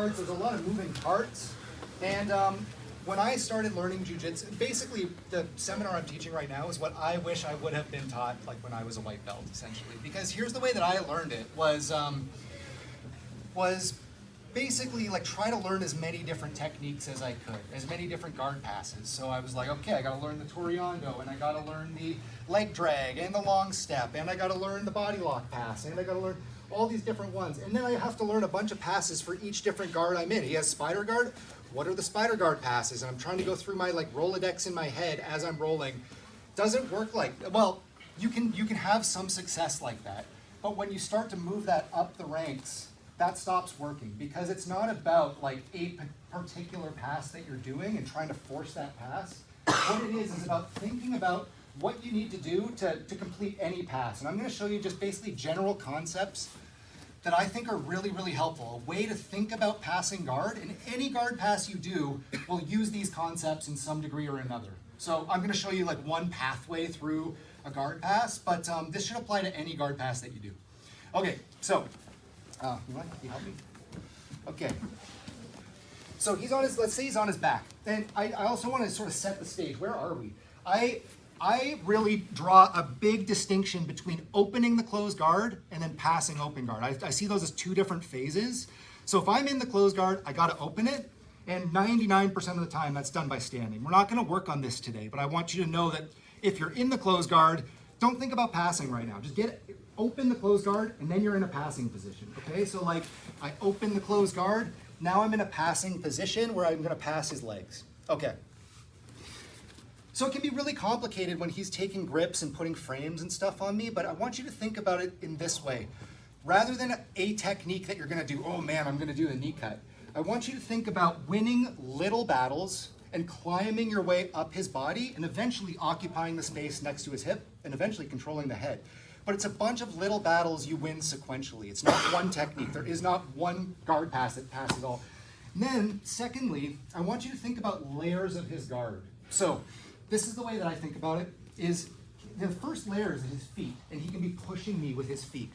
guards, there's a lot of moving parts. And when I started learning jiu-jitsu, basically the seminar I'm teaching right now is what I wish I would have been taught like when I was a white belt, essentially. Because here's the way that I learned it was basically like try to learn as many different techniques as I could, as many different guard passes. So I was like, okay, I gotta learn the Toriando, and I gotta learn the leg drag, and the long step, and I gotta learn the body lock pass, and I gotta learn all these different ones. And then I have to learn a bunch of passes for each different guard I'm in. He has spider guard. What are the spider guard passes? And I'm trying to go through my like Rolodex in my head as I'm rolling. Doesn't work like, well, you can have some success like that. But when you start to move that up the ranks, that stops working, because it's not about like a particular pass that you're doing and trying to force that pass. What it is about thinking about what you need to do to complete any pass. And I'm going to show you just basically general concepts that I think are really, really helpful. A way to think about passing guard, and any guard pass you do will use these concepts in some degree or another. So I'm going to show you like one pathway through a guard pass, but this should apply to any guard pass that you do. Okay, so you want to help me? Okay. So he's on his, let's say he's on his back. And I also want to sort of set the stage. Where are we? I really draw a big distinction between opening the closed guard and then passing open guard. I see those as two different phases. So if I'm in the closed guard, I got to open it. And 99% of the time, that's done by standing. We're not going to work on this today, but I want you to know that if you're in the closed guard, don't think about passing right now. Just open the closed guard, and then you're in a passing position, okay? So like, I open the closed guard, now I'm in a passing position where I'm gonna pass his legs. Okay. So it can be really complicated when he's taking grips and putting frames and stuff on me, but I want you to think about it in this way. Rather than a technique that you're gonna do, oh man, I'm gonna do the knee cut. I want you to think about winning little battles and climbing your way up his body and eventually occupying the space next to his hip and eventually controlling the head. But it's a bunch of little battles you win sequentially. It's not one technique. There is not one guard pass that passes all. And then, secondly, I want you to think about layers of his guard. So this is the way that I think about it, is the first layer is his feet, and he can be pushing me with his feet.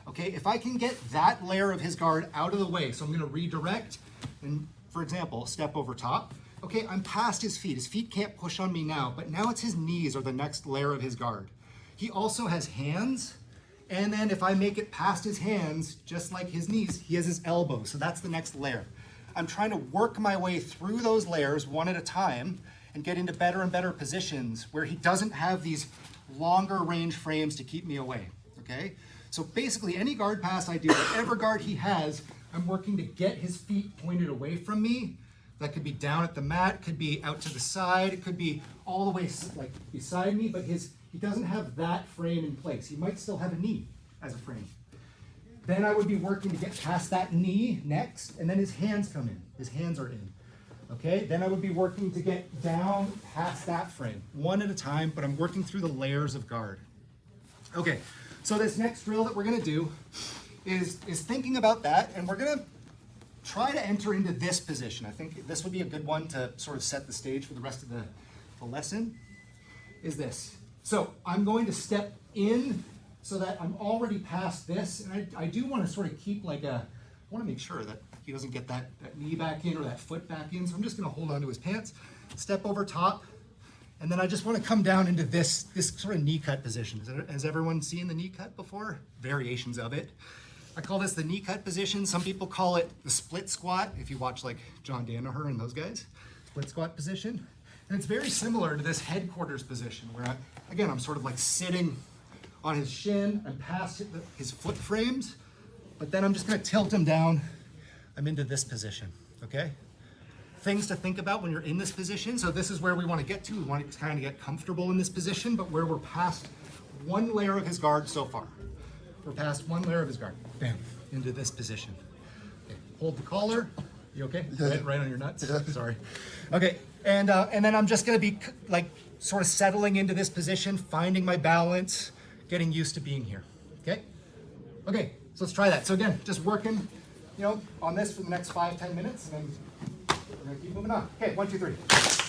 Okay, if I can get that layer of his guard out of the way, so I'm gonna redirect, and for example, step over top. Okay, I'm past his feet. His feet can't push on me now, but now it's his knees are the next layer of his guard. He also has hands, and then if I make it past his hands, just like his knees, he has his elbows, so that's the next layer. I'm trying to work my way through those layers one at a time and get into better and better positions where he doesn't have these longer range frames to keep me away, okay? So basically any guard pass I do, whatever guard he has, I'm working to get his feet pointed away from me. That could be down at the mat, could be out to the side, it could be all the way like beside me, but he doesn't have that frame in place. He might still have a knee as a frame. Then I would be working to get past that knee next, and then his hands come in. His hands are in. Okay, then I would be working to get down past that frame, one at a time, but I'm working through the layers of guard. Okay, so this next drill that we're gonna do is thinking about that, and we're gonna try to enter into this position. I think this would be a good one to sort of set the stage for the rest of the lesson, is this. So I'm going to step in so that I'm already past this, and I do want to sort of keep like I want to make sure that he doesn't get that knee back in or that foot back in, so I'm just going to hold on to his pants, step over top, and then I just want to come down into this sort of knee cut position. Has everyone seen the knee cut before? Variations of it. I call this the knee cut position. Some people call it the split squat, if you watch like John Danaher and those guys. Split squat position. And it's very similar to this headquarters position where, again, I'm sort of like sitting on his shin and past his foot frames, but then I'm just gonna tilt him down. I'm into this position, okay? Things to think about when you're in this position. So this is where we wanna get to. We wanna kind of get comfortable in this position, but where we're past one layer of his guard so far. We're past one layer of his guard. Bam, into this position. Okay, hold the collar. You okay? Yeah. Right on your nuts? Yeah. Sorry. Okay, and then I'm just gonna be like sort of settling into this position, finding my balance, getting used to being here, okay? Okay, so let's try that. So again, just working, on this for the next 5-10 minutes, and then we're gonna keep moving on. Okay, 1, 2, 3.